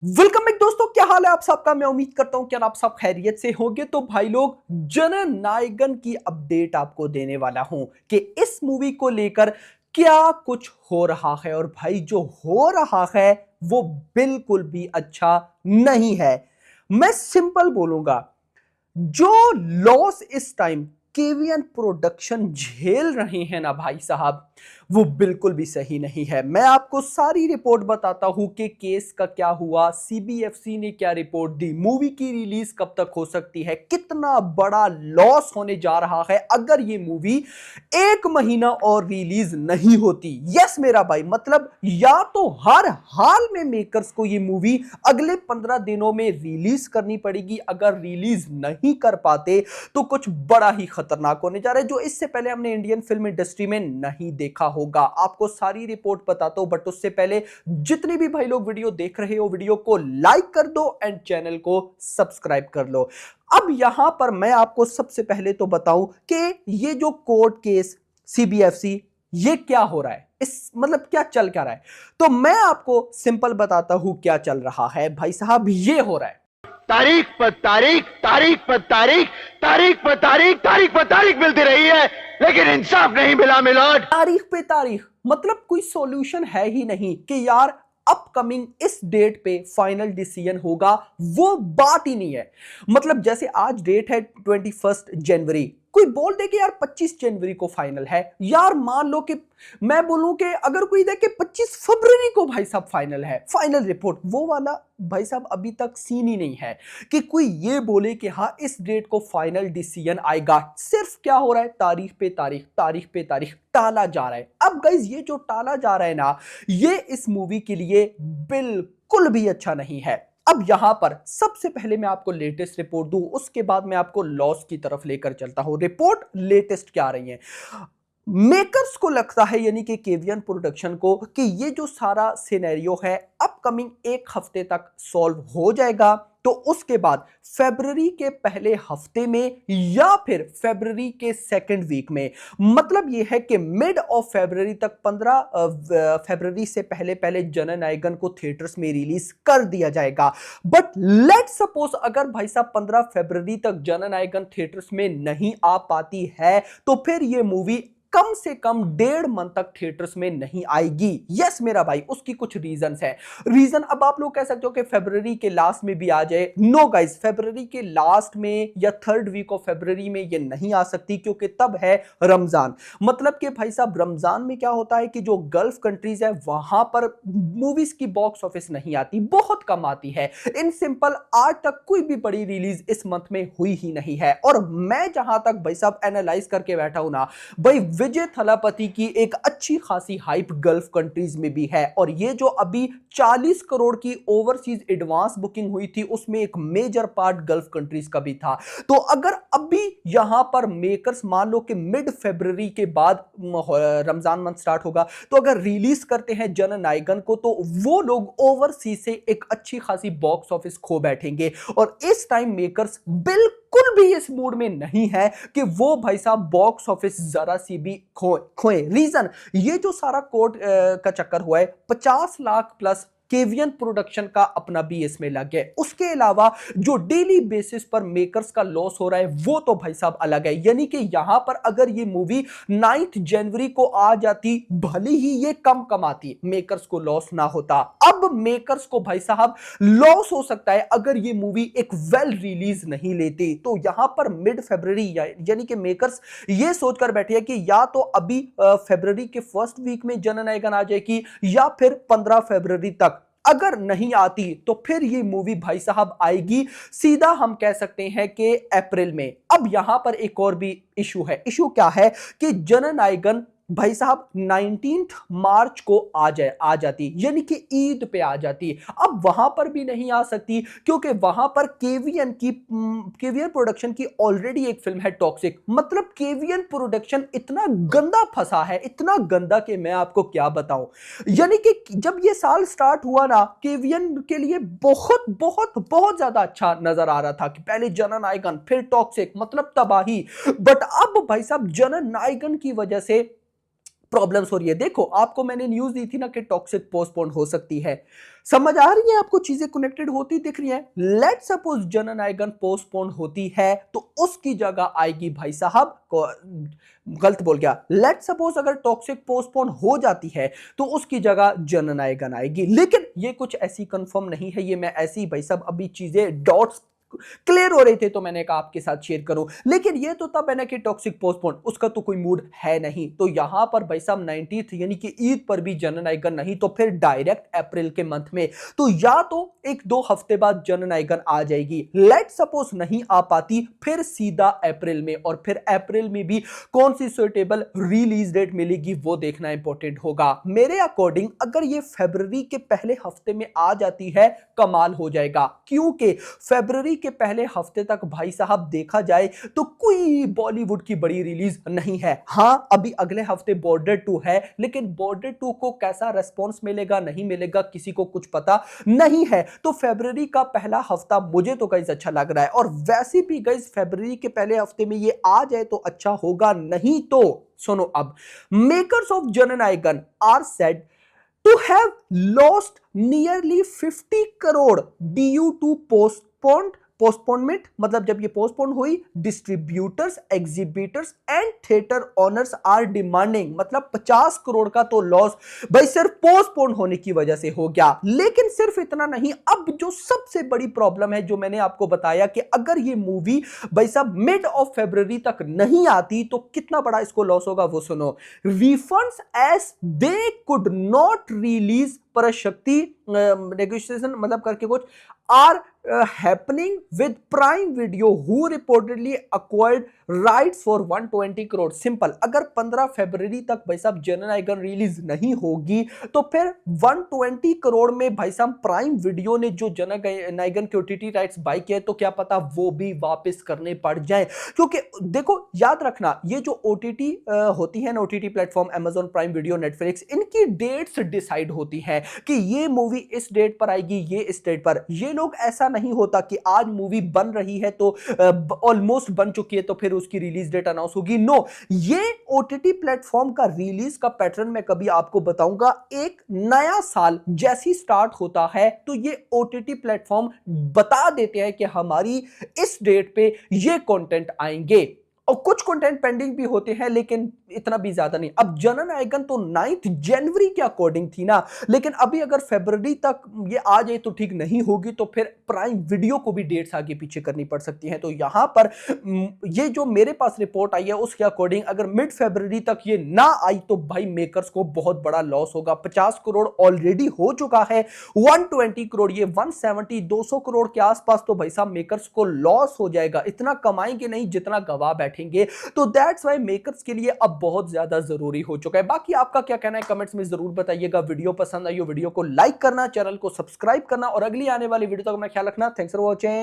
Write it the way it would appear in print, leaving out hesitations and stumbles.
Welcome back दोस्तों, क्या हाल है आप सबका। मैं उम्मीद करता हूं कि आप सब खैरियत से होंगे। तो भाई लोग, जननायकन की अपडेट आपको देने वाला हूं कि इस मूवी को लेकर क्या कुछ हो रहा है। और भाई जो हो रहा है वो बिल्कुल भी अच्छा नहीं है। मैं सिंपल बोलूंगा, जो लॉस इस टाइम केवीएन प्रोडक्शन झेल रहे हैं ना भाई साहब, वो बिल्कुल भी सही नहीं है। मैं आपको सारी रिपोर्ट बताता हूं कि केस का क्या हुआ, सीबीएफसी ने क्या रिपोर्ट दी, मूवी की रिलीज कब तक हो सकती है, कितना बड़ा लॉस होने जा रहा है अगर ये मूवी एक महीना और रिलीज नहीं होती। यस मेरा भाई, मतलब या तो हर हाल में मेकर्स को ये मूवी अगले 15 दिनों में रिलीज करनी पड़ेगी। अगर रिलीज नहीं कर पाते तो कुछ बड़ा ही खतरनाक होने जा रहा है, जो इससे पहले हमने इंडियन फिल्म इंडस्ट्री में नहीं देखा होगा। आपको सारी रिपोर्ट बताता हूं, बट उससे पहले जितने भी भाई लोग वीडियो देख रहे हो, वीडियो को लाइक कर दो एंड चैनल को सब्सक्राइब कर लो। अब यहां पर मैं आपको सबसे पहले तो बताऊं कि ये जो कोर्ट केस सीबीएफसी, ये क्या हो रहा है, इस मतलब क्या चल क्या रहा है। तो मैं आपको सिंपल बताता हूं क्या चल रहा है भाई साहब। ये हो रहा है तारीख पर तारीख, तारीख पर तारीख, तारीख पर तारीख, तारीख पर तारीख मिलती रही है, लेकिन इंसाफ नहीं मिला मिलोड। तारीख पे तारीख, मतलब कोई सॉल्यूशन है ही नहीं कि यार अपकमिंग इस डेट पे फाइनल डिसीजन होगा, वो बात ही नहीं है। मतलब जैसे आज डेट है 21 जनवरी, कोई बोल दे कि यार 25 जनवरी को फाइनल है, यार मान लो कि मैं बोलूं कि अगर कोई दे कि 25 फरवरी को भाई साहब फाइनल है, फाइनल रिपोर्ट, वो वाला भाई साहब अभी तक सीन ही नहीं है कि कोई ये बोले कि हाँ इस डेट को फाइनल डिसीजन आएगा। सिर्फ क्या हो रहा है, तारीख पे तारीख, तारीख पे तारीख टाला जा रहा है। अब गाइज ये जो टाला जा रहा है ना, ये इस मूवी के लिए बिल्कुल भी अच्छा नहीं है। अब यहां पर सबसे पहले मैं आपको लेटेस्ट रिपोर्ट दूं, उसके बाद मैं आपको लॉस की तरफ लेकर चलता हूं। रिपोर्ट लेटेस्ट क्या आ रही है, मेकर्स को लगता है यानी कि केवीएन प्रोडक्शन को कि ये जो सारा सिनेरियो है अपकमिंग एक हफ्ते तक सॉल्व हो जाएगा। तो उसके बाद फरवरी के पहले हफ्ते में या फिर फरवरी के सेकंड वीक में, मतलब ये है कि मिड ऑफ फरवरी तक, 15 फरवरी से पहले पहले जननायकन को थिएटर्स में रिलीज कर दिया जाएगा। बट लेट सपोज अगर भाई साहब 15 फरवरी तक जननायकन थिएटर्स में नहीं आ पाती है, तो फिर ये मूवी कम से कम 1.5 मंथ तक थिएटर्स में नहीं आएगी। यस मेरा भाई, उसकी कुछ रीजंस है। रीजन अब आप लोग कह सकते हो कि फरवरी के लास्ट में भी आ जाए। नो गाइस, फरवरी के लास्ट में या थर्ड वीक ऑफ फरवरी में ये नहीं आ सकती, क्योंकि तब है रमजान। मतलब कि भाई साहब रमजान में क्या होता है कि जो गल्फ कंट्रीज है वहां पर मूवीज की बॉक्स ऑफिस नहीं आती, बहुत कम आती है। इन सिंपल आज तक कोई भी बड़ी रिलीज इस मंथ में हुई ही नहीं है। और मैं जहां तक भाई साहब एनालाइज करके बैठा हूं ना भाई, विजय थलापति की एक अच्छी खासी हाइप गल्फ कंट्रीज में भी है। और ये जो अभी 40 करोड़ की ओवरसीज एडवांस बुकिंग हुई थी, उसमें एक मेजर पार्ट गल्फ कंट्रीज का भी था। तो अगर अभी यहां पर मेकर्स मान लो कि मिड फरवरी के बाद रमजान मंथ स्टार्ट होगा, तो अगर रिलीज करते हैं जननायकन को, तो वो लोग ओवरसीज से एक अच्छी खासी बॉक्स ऑफिस खो बैठेंगे। और इस टाइम मेकर्स बिल्कुल भी इस मूड में नहीं है कि वो भाई साहब बॉक्स ऑफिस जरा सी भी खोए। रीजन, ये जो सारा कोर्ट का चक्कर हुआ है, 50 लाख प्लस केवीएन प्रोडक्शन का अपना भी इसमें लग गया। उसके अलावा जो डेली बेसिस पर मेकर्स का लॉस हो रहा है वो तो भाई साहब अलग है। यानी कि यहां पर अगर ये मूवी 9 जनवरी को आ जाती, भले ही ये कम कमाती, मेकर्स को लॉस ना होता। अब मेकर्स को भाई साहब लॉस हो सकता है अगर ये मूवी एक वेल रिलीज नहीं लेती। तो यहां पर मिड फरवरी यानी कि मेकर्स ये सोचकर बैठे हैं कि या तो अभी फरवरी के फर्स्ट वीक में जननायकन आ जाएगी, या फिर 15 फरवरी तक। अगर नहीं आती तो फिर ये मूवी भाई साहब आएगी सीधा, हम कह सकते हैं कि अप्रैल में। अब यहां पर एक और भी इशू है। इशू क्या है कि जननायकन भाई साहब 19 मार्च को आ जाती, यानी कि ईद पे आ जाती। अब वहां पर भी नहीं आ सकती, क्योंकि वहां पर केवीएन प्रोडक्शन की ऑलरेडी एक फिल्म है टॉक्सिक। मतलब केवीएन प्रोडक्शन इतना गंदा फंसा है, इतना गंदा कि मैं आपको क्या बताऊं। यानी कि जब ये साल स्टार्ट हुआ ना, केवीएन के लिए बहुत बहुत बहुत ज्यादा अच्छा नजर आ रहा था कि पहले जननायकन फिर टॉक्सिक, मतलब तबाही। बट अब भाई साहब जननायकन की वजह से प्रॉब्लम्स हो रही है। देखो आपको मैंने न्यूज दी थी ना कि टॉक्सिक पोस्टपोन हो सकती है, समझ आ रही है आपको, चीजें कनेक्टेड होती दिख रही हैं। लेट सपोज जननायगन पोस्टपोन होती है तो उसकी जगह आएगी भाई साहब गलत बोल गया, लेट सपोज अगर टॉक्सिक पोस्टपोन हो जाती है तो उसकी जगह जननायगन आएगी। लेकिन ये कुछ ऐसी कंफर्म नहीं है, ये मैं ऐसी भाई साहब अभी चीजें डॉट्स क्लियर हो रहे थे तो मैंने कहा आपके साथ शेयर करूं। लेकिन ये तो तब है ना कि टॉक्सिक पोस्टपोन, उसका तो कोई मूड है नहीं। तो यहां पर भाई साहब 19th यानी कि ईद पर भी जननायगन नहीं तो फिर डायरेक्ट अप्रैल के मंथ में, तो या तो 1-2 हफ्ते बाद जननायगन आ जाएगी, लेट सपोज नहीं आ पाती फिर सीधा अप्रैल में, और फिर अप्रैल में भी कौन सी सुटेबल रिलीज डेट मिलेगी वो देखना इंपॉर्टेंट होगा। मेरे अकॉर्डिंग अगर ये फरवरी के पहले हफ्ते में आ जाती है कमाल हो जाएगा, क्योंकि फरवरी के पहले हफ्ते तक भाई साहब देखा जाए तो कोई बॉलीवुड की बड़ी रिलीज नहीं है। हां अभी अगले हफ्ते बॉर्डर 2 है, लेकिन बॉर्डर 2 को कैसा रेस्पॉन्स मिलेगा नहीं मिलेगा किसी को कुछ पता नहीं है। तो फरवरी का पहला हफ्ता मुझे तो गाइस अच्छा लग रहा है, और वैसे भी गाइस फरवरी के पहले हफ्ते में ये आ जाए तो अच्छा होगा। नहीं तो सुनो, अब makers of Jananayagan are said to have lost nearly 50 crore due to postponement, मतलब जब ये पोस्टपोन हुई, distributors, exhibitors and theatre owners are demanding, मतलब 50 करोड़ का तो लॉस भाई सिर्फ पोस्टपोन होने की वजह से हो गया। लेकिन सिर्फ इतना नहीं, अब जो सबसे बड़ी प्रॉब्लम है जो मैंने आपको बताया कि अगर ये मूवी भाई साहब मिड ऑफ फरवरी तक नहीं आती तो कितना बड़ा इसको लॉस होगा वो सुनो। Refunds as they could not release पर शक्ति नेगोशिएशन मतलब करके कुछ are happening with Prime Video who reportedly acquired rights for 120 crore. Simple, अगर 15 फरवरी तक भाई साहब जननायगन रिलीज नहीं होगी तो फिर 120 करोड़ में भाई साहब प्राइम वीडियो ने जो जननायगन के ओटीटी राइट्स बाय किए तो क्या पता वो भी वापस करने पड़ जाए। क्योंकि देखो याद रखना, ये जो ओटीटी होती है ना, OTT platform Amazon prime video, Netflix, इनकी डेट्स डिसाइड होती है कि ये मूवी इस डेट पर आएगी, ये इस डेट पर। ये लोग ऐसा नहीं होता कि आज मूवी बन रही है तो ऑलमोस्ट बन चुकी है तो फिर उसकी रिलीज डेट अनाउंस होगी। नो, ये ओटीटी प्लेटफॉर्म का रिलीज का पैटर्न मैं कभी आपको बताऊंगा। एक नया साल जैसी स्टार्ट होता है तो ये ओटीटी प्लेटफॉर्म बता देते हैं कि हमारी इस डेट पे ये कंटेंट आएंगे, और कुछ कंटेंट पेंडिंग भी होते हैं लेकिन इतना भी ज्यादा नहीं। अब जननायगन तो 9 जनवरी के अकॉर्डिंग थी ना, लेकिन अभी अगर फरवरी तक ये आ जाए तो ठीक नहीं होगी, तो फिर प्राइम वीडियो को भी डेट्स आगे पीछे करनी पड़ सकती हैं। तो यहां पर ये जो मेरे पास रिपोर्ट आई है उसके अकॉर्डिंग अगर मिड फरवरी तक ये ना आई तो भाई मेकर्स को बहुत बड़ा लॉस होगा। 50 करोड़ ऑलरेडी हो चुका है, 120 करोड़, ये 170 200 करोड़ के आसपास तो भाई साहब मेकर्स को लॉस हो जाएगा। इतना कमाएंगे नहीं जितना गवा बैठेंगे। तो दैट्स व्हाई मेकर्स के लिए अब बहुत ज्यादा जरूरी हो चुका है। बाकी आपका क्या कहना है कमेंट्स में जरूर बताइएगा। वीडियो पसंद आई हो वीडियो को लाइक करना, चैनल को सब्सक्राइब करना, और अगली आने वाली वीडियो तक अपना ख्याल रखना। Thanks for watching.